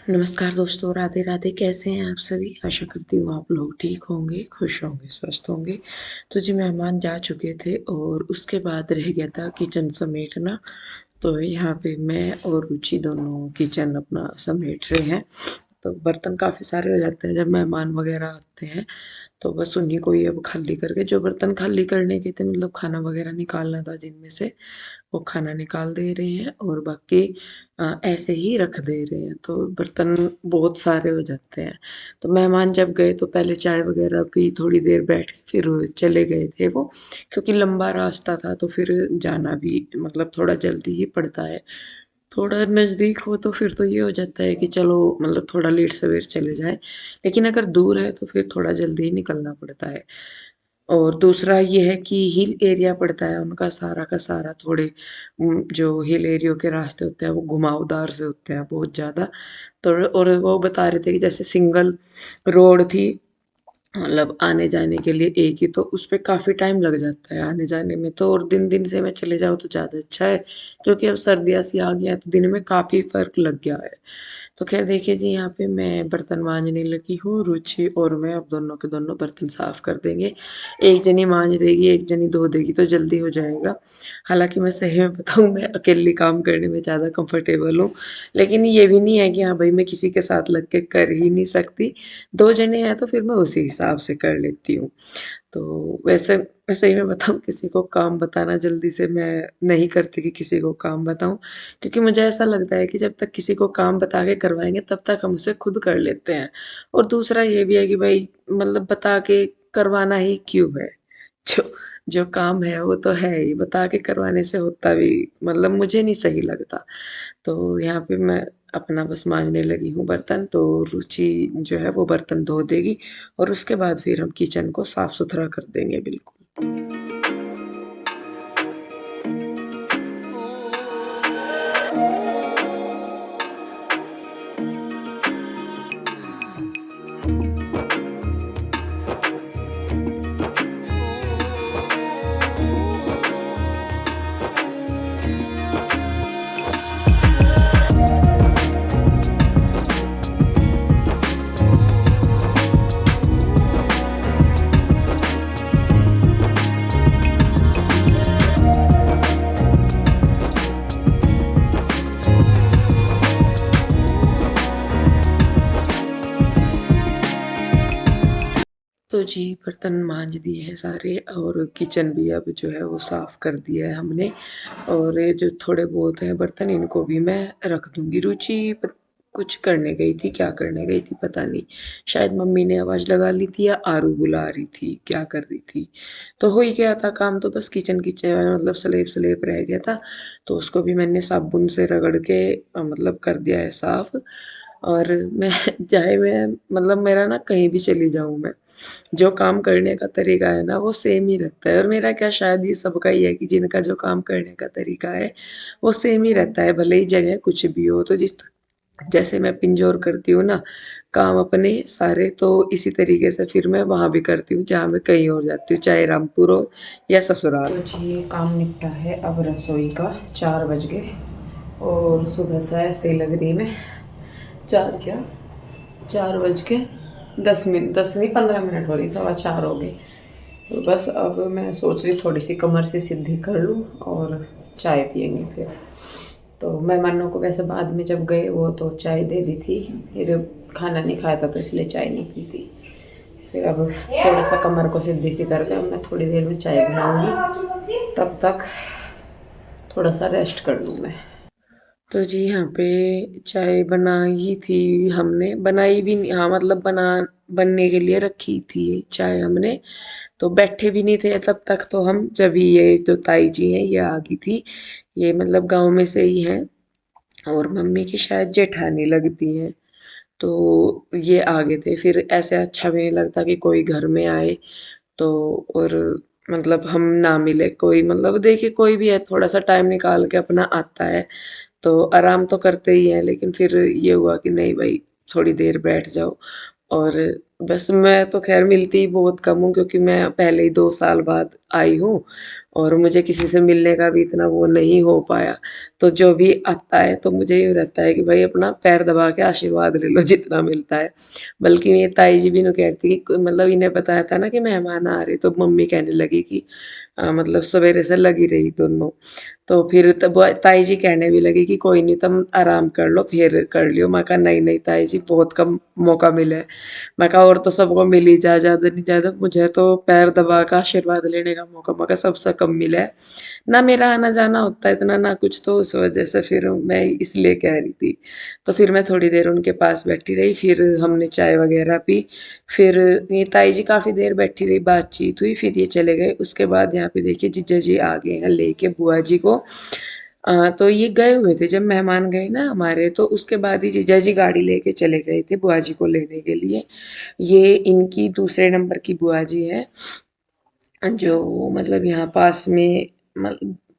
नमस्कार दोस्तों, राधे राधे। कैसे हैं आप सभी? आशा करती हूँ आप लोग ठीक होंगे, खुश होंगे, स्वस्थ होंगे। तो जी, मेहमान जा चुके थे और उसके बाद रह गया था किचन समेटना। तो यहाँ पे मैं और रुचि दोनों किचन अपना समेट रहे हैं। तो बर्तन काफ़ी सारे हो जाते हैं जब मेहमान वगैरह आते हैं। तो बस उन्हीं को ही अब खाली करके, जो बर्तन खाली करने के थे, मतलब खाना वगैरह निकालना था जिनमें से, वो खाना निकाल दे रहे हैं और बाकी ऐसे ही रख दे रहे हैं। तो बर्तन बहुत सारे हो जाते हैं। तो मेहमान जब गए तो पहले चाय वगैरह पी, थोड़ी देर बैठ के फिर चले गए थे वो, क्योंकि लंबा रास्ता था तो फिर जाना भी मतलब थोड़ा जल्दी ही पड़ता है। थोड़ा नज़दीक हो तो फिर तो ये हो जाता है कि चलो मतलब थोड़ा लेट सवेर चले जाएँ, लेकिन अगर दूर है तो फिर थोड़ा जल्दी ही निकलना पड़ता है। और दूसरा ये है कि हिल एरिया पड़ता है उनका सारा का सारा, थोड़े जो हिल एरियो के रास्ते होते हैं वो घुमावदार से होते हैं बहुत ज़्यादा। तो और वो बता रहे थे कि जैसे सिंगल रोड थी, मतलब आने जाने के लिए एक ही, तो उस पे काफ़ी टाइम लग जाता है आने जाने में। तो और दिन दिन से मैं चले जाऊँ तो ज़्यादा अच्छा है, क्योंकि अब सर्दियाँ सी आ गई हैं तो दिन में काफ़ी फ़र्क लग गया है। तो खैर देखिए जी, यहाँ पे मैं बर्तन मांजने लगी हूँ, रुचि और मैं अब दोनों के दोनों बर्तन साफ कर देंगे। एक जनी मांज देगी, एक जनी धो देगी तो जल्दी हो जाएगा। हालांकि मैं सही में बताऊँ, मैं अकेली काम करने में ज़्यादा कंफर्टेबल हूँ, लेकिन ये भी नहीं है कि हाँ भाई मैं किसी के साथ लग के कर ही नहीं सकती। दो जने हैं तो फिर मैं उसी हिसाब से कर लेती हूँ। तो वैसे मैं सही में बताऊँ, किसी को काम बताना जल्दी से मैं नहीं करती कि किसी को काम बताऊँ, क्योंकि मुझे ऐसा लगता है कि जब तक किसी को काम बता के करवाएँगे तब तक हम उसे खुद कर लेते हैं। और दूसरा ये भी है कि भाई मतलब बता के करवाना ही क्यों है? जो जो काम है वो तो है ही, बता के करवाने से होता भी मतलब मुझे नहीं सही लगता। तो यहाँ पे मैं अपना बस मांजने लगी हूँ बर्तन, तो रुचि जो है वो बर्तन धो देगी और उसके बाद फिर हम किचन को साफ सुथरा कर देंगे बिल्कुल। तो जी, बर्तन मांज दिए हैं सारे और किचन भी अब जो है वो साफ कर दिया है हमने। और ये जो थोड़े बहुत हैं बर्तन, इनको भी मैं रख दूंगी। रुचि कुछ करने गई थी, क्या करने गई थी पता नहीं। शायद मम्मी ने आवाज़ लगा ली थी या आरू बुला रही थी, क्या कर रही थी। तो हो ही गया था काम, तो बस किचन किचन मतलब स्लेब स्लेब रह गया था। तो उसको भी मैंने साबुन से रगड़ के मतलब कर दिया है साफ। और मैं चाहे मैं मतलब मेरा ना कहीं भी चली जाऊँ मैं, जो काम करने का तरीका है ना वो सेम ही रहता है। और मेरा क्या, शायद ये सबका ही है कि जिनका जो काम करने का तरीका है वो सेम ही रहता है, भले ही जगह कुछ भी हो। तो जिस जैसे मैं पिंजौर करती हूँ ना काम अपने सारे, तो इसी तरीके से फिर मैं वहाँ भी करती हूँ जहाँ मैं कहीं और जाती हूँ, चाहे रामपुर हो या ससुराल। तो जी, ये काम निपटा है अब रसोई का। 4 बज गए और सुबह से ऐसे ही लग रही मैं। 4 क्या, 4 बज के 10 मिनट, 10 नहीं 15 मिनट हो रही, 4:15 हो गए। तो बस अब मैं सोच रही थोड़ी सी कमर से सीधी कर लूँ और चाय पियेंगे फिर। तो मेहमानों को वैसे बाद में जब गए वो तो चाय दे दी थी, फिर खाना नहीं खाया था तो इसलिए चाय नहीं पी थी। फिर अब थोड़ा सा कमर को सीधी सी करके अब मैं थोड़ी देर में चाय बनाऊँगी, तब तक थोड़ा सा रेस्ट कर लूँ मैं। तो जी, यहाँ पे चाय बनाई थी हमने, बनाई भी नहीं, हाँ मतलब बनने के लिए रखी थी चाय हमने। तो बैठे भी नहीं थे तब तक, तो हम जब ये जो ताई जी हैं ये आ गई थी। ये मतलब गांव में से ही हैं और मम्मी की शायद जेठानी लगती हैं। तो ये आ गए थे, फिर ऐसे अच्छा भी नहीं लगता कि कोई घर में आए तो, और मतलब हम ना मिले कोई, मतलब देखिए कोई भी है थोड़ा सा टाइम निकाल के अपना आता है तो आराम तो करते ही हैं, लेकिन फिर ये हुआ कि नहीं भाई थोड़ी देर बैठ जाओ। और बस मैं तो ख़ैर मिलती ही बहुत कम हूँ क्योंकि मैं पहले ही 2 साल बाद आई हूँ और मुझे किसी से मिलने का भी इतना वो नहीं हो पाया। तो जो भी आता है तो मुझे यूँ रहता है कि भई अपना पैर दबा के आशीर्वाद ले लो जितना मिलता है। बल्कि ये ताई जी भी यूँ कहती कि मतलब इन्हें पता था ना कि मेहमान आ रहे तो मम्मी कहने लगी कि मतलब सवेरे से लगी रही दोनों। तो फिर तब ताई जी कहने भी लगी कि कोई नहीं तुम आराम कर लो फिर कर लियो। मैं कहा नहीं, नहीं ताई जी बहुत कम मौका मिला है। मैं कहा और तो सबको मिल ही जाए, ज़्यादा नहीं ज़्यादा मुझे तो पैर दबा के आशीर्वाद लेने का मौका मैं कहा सबसे कम मिला है। ना मेरा आना-जाना होता है इतना ना कुछ तो उस वज़ह से फिर मैं इसलिए कह रही थी। तो फिर मैं थोड़ी देर उनके पास बैठी रही, फिर हमने चाय वग़ैरह पी। फिर ये ताई जी काफ़ी देर बैठी रही, बातचीत हुई, फिर ये चले गए। उसके बाद यहाँ पे देखिए जीजा जी आ गए हैं लेके बुआ जी को। तो ये गए हुए थे जब मेहमान गए ना हमारे तो उसके बाद ही जीजा जी गाड़ी लेके चले गए थे बुआ जी को लेने के लिए। ये इनकी दूसरे नंबर की बुआ जी हैं, जो मतलब यहाँ पास में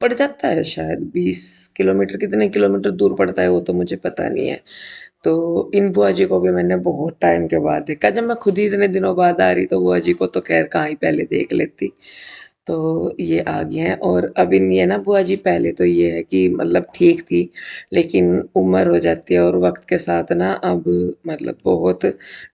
पड़ जाता है शायद 20 किलोमीटर, कितने किलोमीटर दूर पड़ता है वो तो मुझे पता नहीं है। तो इन बुआ जी को भी मैंने बहुत टाइम के बाद देखा। जब मैं खुद ही इतने दिनों बाद आ रही तो बुआ जी को तो ख़ैर कहाँ ही पहले देख लेती। तो ये आ गए हैं और अब इन ये ना बुआ जी पहले तो ये है कि मतलब ठीक थी, लेकिन उम्र हो जाती है और वक़्त के साथ ना अब मतलब बहुत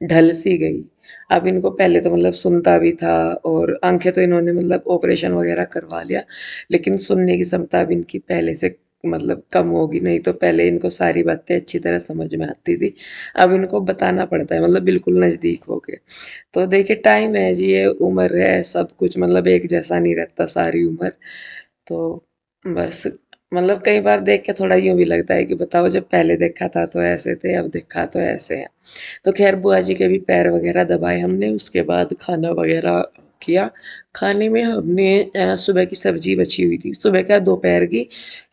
ढल-सी गई। अब इनको पहले तो मतलब सुनता भी था और आँखें तो इन्होंने मतलब ऑपरेशन वग़ैरह करवा लिया, लेकिन सुनने की क्षमता अब इनकी पहले से मतलब कम होगी, नहीं तो पहले इनको सारी बातें अच्छी तरह समझ में आती थी। अब इनको बताना पड़ता है मतलब बिल्कुल नज़दीक होके। तो देखिए टाइम है जी, ये उम्र है, सब कुछ मतलब एक जैसा नहीं रहता सारी उम्र। तो बस मतलब कई बार देख के थोड़ा यूँ भी लगता है कि बताओ जब पहले देखा था तो ऐसे थे, अब देखा तो ऐसे हैं। तो ख़ैर बुआ जी के भी पैर वग़ैरह दबाए हमने, उसके बाद खाना वग़ैरह किया। खाने में हमने सुबह की सब्ज़ी बची हुई थी, सुबह क्या दोपहर की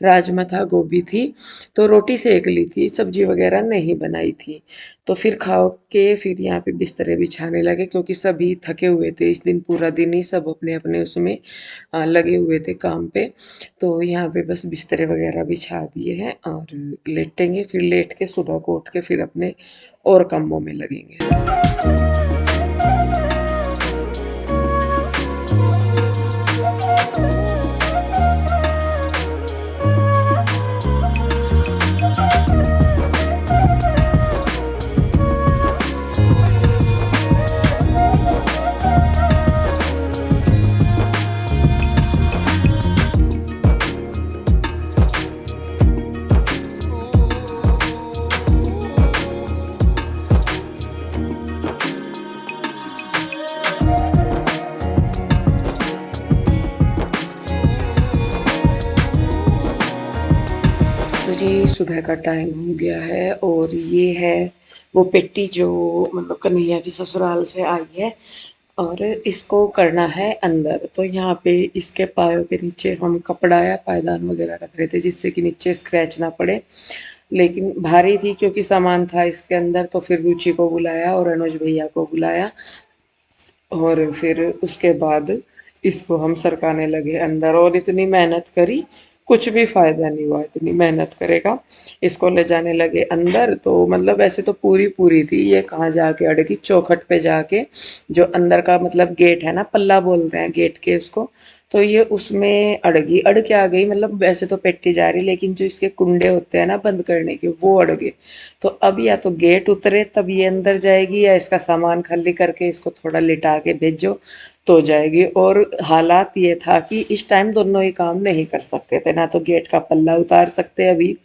राजमा था, गोभी थी, तो रोटी सेक ली थी, सब्ज़ी वग़ैरह नहीं बनाई थी। तो फिर खा के फिर यहाँ पे बिस्तरे बिछाने लगे क्योंकि सभी थके हुए थे, इस दिन पूरा दिन ही सब अपने-अपने उसमें लगे हुए थे काम पे। तो यहाँ पे बस बिस्तरे वग़ैरह बिछा दिए हैं और लेटेंगे, फिर लेट के सुबह को उठ के फिर अपने और कामों में लगेंगे। तो जी सुबह का टाइम हो गया है और ये है वो पेटी जो मतलब कन्हैया की ससुराल से आई है और इसको करना है अंदर। तो यहाँ पे इसके पायों के नीचे हम कपड़ा या पायदान वगैरह रख रहे थे जिससे कि नीचे स्क्रैच ना पड़े। लेकिन भारी थी क्योंकि सामान था इसके अंदर तो फिर रुचि को बुलाया और अनुज भैया को बुलाया और फिर उसके बाद इसको हम सरकाने लगे अंदर और इतनी मेहनत करी, कुछ भी फ़ायदा नहीं हुआ, इतनी मेहनत करेगा। इसको ले जाने लगे अंदर तो मतलब वैसे तो पूरी-पूरी थी, ये कहाँ जाके अड़गी चौखट पे जाके, जो अंदर का मतलब गेट है ना, पल्ला बोलते हैं गेट के उसको, तो ये उसमें अड़गी, अड़ के आ गई मतलब वैसे तो पेटी जा रही लेकिन जो इसके कुंडे होते हैं ना बंद करने के वो अड़ गए। तो अब या तो गेट उतरे तब ये अंदर जाएगी या इसका सामान खाली करके इसको थोड़ा लिटा के भेजो तो जाएगी। और हालात ये था कि इस टाइम दोनों ही काम नहीं कर सकते थे, ना तो गेट का पल्ला उतार सकते अभी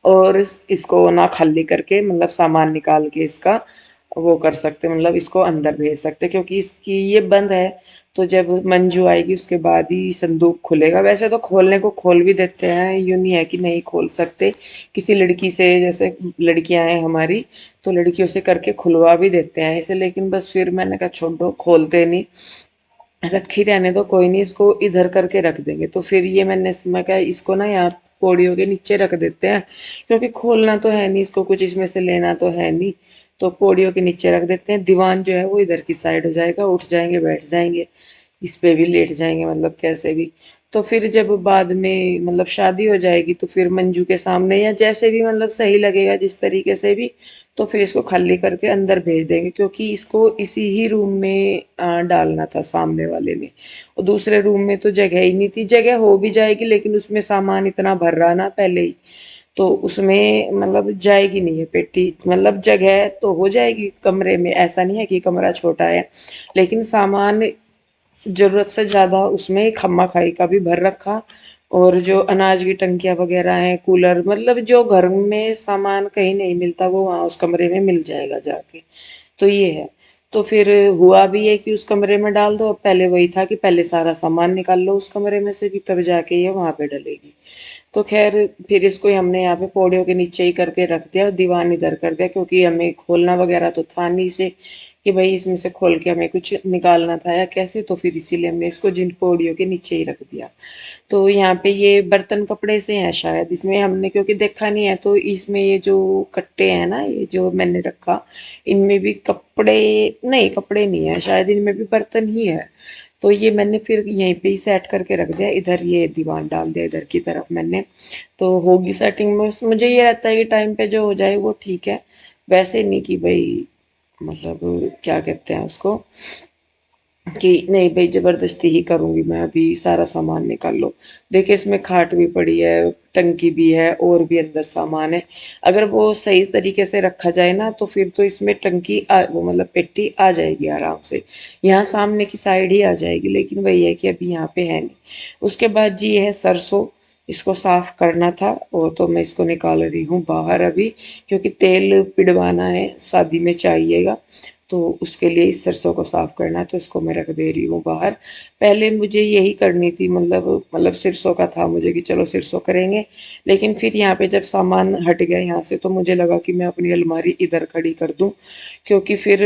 और इसको ना खाली करके मतलब सामान निकाल के इसका वो कर सकते मतलब इसको अंदर भेज सकते क्योंकि इसकी ये बंद है। तो जब मंजू आएगी उसके बाद ही संदूक खुलेगा। वैसे तो खोलने को खोल भी देते हैं, यूँ नहीं है कि नहीं खोल सकते। किसी लड़की से जैसे लड़कियां हैं हमारी तो लड़कियों से करके खुलवा भी देते हैं इसे, लेकिन बस फिर मैंने कहा छोड़ो खोलते नहीं, रखी रहने दो, कोई नहीं इसको इधर करके रख देंगे। तो फिर ये मैं कहा इसको ना यहाँ पौड़ियों के नीचे रख देते हैं क्योंकि खोलना तो है नहीं इसको, कुछ इसमें से लेना तो है नहीं। तो पौड़ियों के नीचे रख देते हैं, दीवान जो है वो इधर की साइड हो जाएगा, उठ जाएंगे बैठ जाएंगे, इस पे भी लेट जाएंगे मतलब कैसे भी। तो फिर जब बाद में मतलब शादी हो जाएगी तो फिर मंजू के सामने या जैसे भी मतलब सही लगेगा जिस तरीके से भी, तो फिर इसको खाली करके अंदर भेज देंगे, क्योंकि इसको इसी ही रूम में डालना था सामने वाले में। और दूसरे रूम में तो जगह ही नहीं थी, जगह हो भी जाएगी लेकिन उसमें सामान इतना भर रहा ना पहले ही, तो उसमें मतलब जाएगी नहीं है पेटी। मतलब जगह तो हो जाएगी कमरे में, ऐसा नहीं है कि कमरा छोटा है, लेकिन सामान जरूरत से ज्यादा उसमें खम्मा खाई का भी भर रखा। और जो अनाज की टंकियां वगैरह हैं, कूलर, मतलब जो घर में सामान कहीं नहीं मिलता वो वहां उस कमरे में मिल जाएगा जाके। तो ये है। तो फिर हुआ भी है कि उस कमरे में डाल दो। अब पहले वही था कि पहले सारा सामान निकाल लो उस कमरे में से भी, तब जाके ये वहां पे डलेगी। तो खैर फिर इसको हमने यहाँ पे पौड़ियों के नीचे ही करके रख दिया और दीवान इधर कर दिया, क्योंकि हमें खोलना वगैरह तो था नहीं से कि भाई इसमें से खोल के हमें कुछ निकालना था या कैसे, तो फिर इसीलिए हमने इसको जिन पौड़ियों के नीचे ही रख दिया। तो यहाँ पे ये बर्तन कपड़े से हैं शायद, इसमें हमने क्योंकि देखा नहीं है, तो इसमें ये जो कट्टे हैं ना, ये जो मैंने रखा, इनमें भी कपड़े, नहीं कपड़े नहीं है शायद, इनमें भी बर्तन ही है। तो ये मैंने फिर यहीं पे ही सेट करके रख दिया, इधर ये दीवान डाल दिया इधर की तरफ मैंने। तो होगी सेटिंग में, मुझे ये रहता है कि टाइम पे जो हो जाए वो ठीक है। वैसे नहीं कि भाई मतलब क्या कहते हैं उसको, कि नहीं भाई जबरदस्ती ही करूंगी मैं, अभी सारा सामान निकाल लो। देखिए इसमें खाट भी पड़ी है, टंकी भी है और भी अंदर सामान है। अगर वो सही तरीके से रखा जाए ना तो फिर तो इसमें वो मतलब पेटी आ जाएगी आराम से, यहाँ सामने की साइड ही आ जाएगी, लेकिन वही है कि अभी यहाँ पे है नहीं। उसके बाद जी है सरसों, इसको साफ करना था और तो मैं इसको निकाल रही हूँ बाहर अभी, क्योंकि तेल पिड़वाना है, शादी में चाहिएगा। तो उसके लिए इस सरसों को साफ करना है, तो इसको मैं रख दे रही हूँ बाहर। पहले मुझे यही करनी थी, मतलब सरसों का था मुझे कि चलो सरसों करेंगे, लेकिन फिर यहाँ पे जब सामान हट गया यहाँ से तो मुझे लगा कि मैं अपनी अलमारी इधर खड़ी कर दूँ, क्योंकि फिर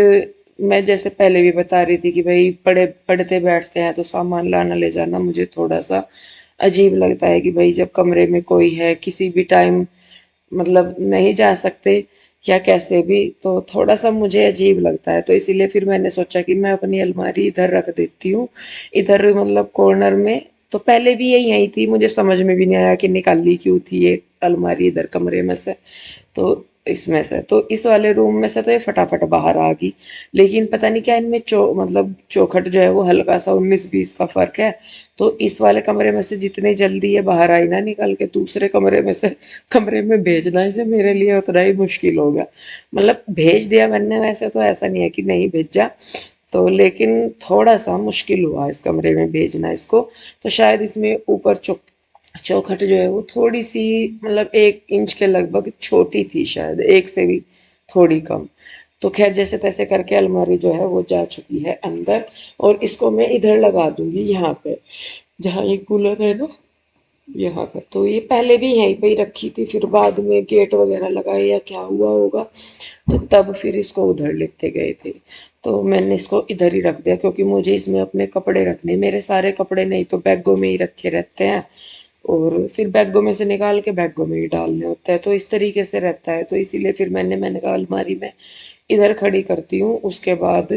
मैं जैसे पहले भी बता रही थी कि भाई पढ़ते बैठते हैं तो सामान लाना ले जाना मुझे थोड़ा सा अजीब लगता है, कि भाई जब कमरे में कोई है किसी भी टाइम मतलब नहीं जा सकते या कैसे भी, तो थोड़ा सा मुझे अजीब लगता है। तो इसीलिए फिर मैंने सोचा कि मैं अपनी अलमारी इधर रख देती हूँ, इधर मतलब कॉर्नर में। तो पहले भी ये यही थी, मुझे समझ में भी नहीं आया कि निकाली क्यों थी ये अलमारी इधर कमरे में से। तो इसमें से तो इस वाले रूम में से तो ये फटाफट बाहर आ गई, लेकिन पता नहीं क्या इनमें मतलब चौखट जो है वो हल्का सा 19-20 का फर्क है। तो इस वाले कमरे में से जितनी जल्दी ये बाहर आई ना निकल के, दूसरे कमरे में से कमरे में भेजना इसे मेरे लिए उतना ही मुश्किल हो गया। मतलब भेज दिया मैंने, वैसे तो ऐसा नहीं है कि नहीं भेजा, तो लेकिन थोड़ा सा मुश्किल हुआ इस कमरे में भेजना इसको। तो शायद इसमें ऊपर चौखट जो है वो थोड़ी सी मतलब 1 इंच के लगभग छोटी थी, शायद एक से भी थोड़ी कम। तो खैर जैसे तैसे करके अलमारी जो है वो जा चुकी है अंदर, और इसको मैं इधर लगा दूंगी यहाँ पे, जहाँ ये कूलर है ना, यहाँ पे। तो ये पहले भी यहीं पे ही रखी थी, फिर बाद में गेट वगैरह लगाए या क्या हुआ होगा, तो तब फिर इसको उधर लेते गए थे। तो मैंने इसको इधर ही रख दिया, क्योंकि मुझे इसमें अपने कपड़े रखने, मेरे सारे कपड़े नहीं तो बैगों में ही रखे रहते हैं, और फिर बैगों में से निकाल के बैगों में ही डालने होता है, तो इस तरीके से रहता है। तो इसीलिए फिर मैंने कहा अलमारी में इधर खड़ी करती हूँ, उसके बाद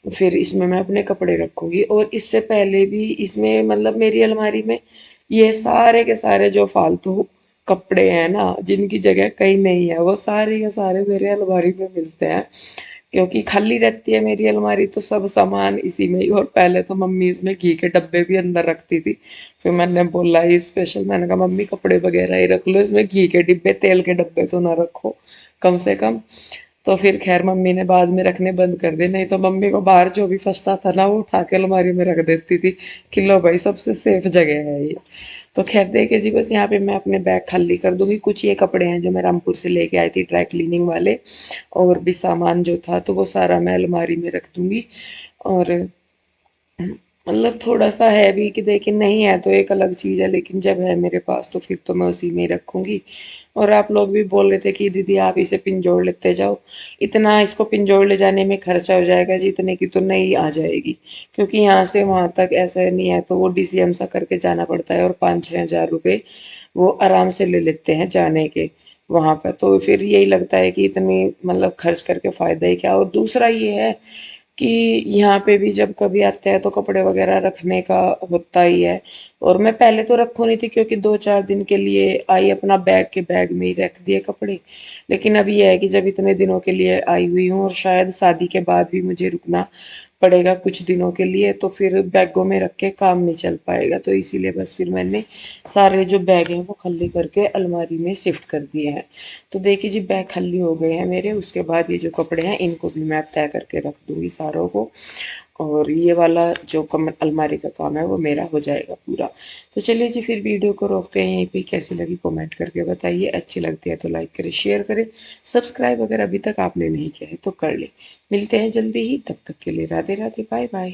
फिर इसमें मैं अपने कपड़े रखूंगी। और इससे पहले भी इसमें मतलब मेरी अलमारी में ये सारे के सारे जो फालतू कपड़े हैं ना, जिनकी जगह कहीं नहीं है, वो सारे के सारे मेरे अलमारी में मिलते हैं, क्योंकि खाली रहती है मेरी अलमारी तो सब सामान इसी में ही। और पहले तो मम्मी इसमें घी के डब्बे भी अंदर रखती थी, फिर मैंने बोला ये स्पेशल, मैंने कहा मम्मी कपड़े वगैरह ही रख लो, इसमें घी के डिब्बे तेल के डब्बे तो ना रखो कम से कम। तो फिर खैर मम्मी ने बाद में रखने बंद कर दिए, नहीं तो मम्मी को बाहर जो भी फंसता था ना वो उठा के अलमारी में रख देती थी कि लो भाई सबसे सेफ जगह है ये। तो खैर देखिए जी, बस यहाँ पे मैं अपने बैग खाली कर दूंगी। कुछ ये कपड़े हैं जो मैं रामपुर से लेके आई थी ड्राई क्लीनिंग वाले, और भी सामान जो था तो वो सारा मैं अलमारी में रख दूंगी। और मतलब थोड़ा सा है भी कि देखिए नहीं है तो एक अलग चीज़ है, लेकिन जब है मेरे पास तो फिर तो मैं उसी में ही रखूंगी। और आप लोग भी बोल रहे थे कि दीदी आप इसे पिंजौर लेते जाओ, इतना इसको पिंजौर ले जाने में खर्चा हो जाएगा जी, इतने की तो नहीं आ जाएगी, क्योंकि यहाँ से वहाँ तक ऐसा नहीं है, तो वो डीसीएम सा करके जाना पड़ता है, और 5-6 हज़ार रुपये वो आराम से ले लेते हैं जाने के वहाँ पर। तो फिर यही लगता है कि इतनी मतलब खर्च करके फ़ायदा ही क्या। और दूसरा ये है कि यहाँ पे भी जब कभी आते हैं तो कपड़े वगैरह रखने का होता ही है, और मैं पहले तो रखूँ नहीं थी क्योंकि 2-4 दिन के लिए आई, अपना बैग के बैग में ही रख दिए कपड़े। लेकिन अब ये है कि जब इतने दिनों के लिए आई हुई हूँ और शायद शादी के बाद भी मुझे रुकना पड़ेगा कुछ दिनों के लिए, तो फिर बैगों में रख के काम नहीं चल पाएगा। तो इसीलिए बस फिर मैंने सारे जो बैग हैं वो खाली करके अलमारी में शिफ्ट कर दिए हैं। तो देखिए जी, बैग खाली हो गए हैं मेरे। उसके बाद ये जो कपड़े हैं इनको भी मैं अब तय करके रख दूंगी सारों को, और ये वाला जो कम अलमारी का काम है वो मेरा हो जाएगा पूरा। तो चलिए जी, फिर वीडियो को रोकते हैं यहीं पे। कैसी लगी कमेंट करके बताइए, अच्छी लगती है तो लाइक करें, शेयर करें, सब्सक्राइब अगर अभी तक आपने नहीं किया है तो कर ले। मिलते हैं जल्दी ही, तब तक के लिए राधे राधे, बाय बाय।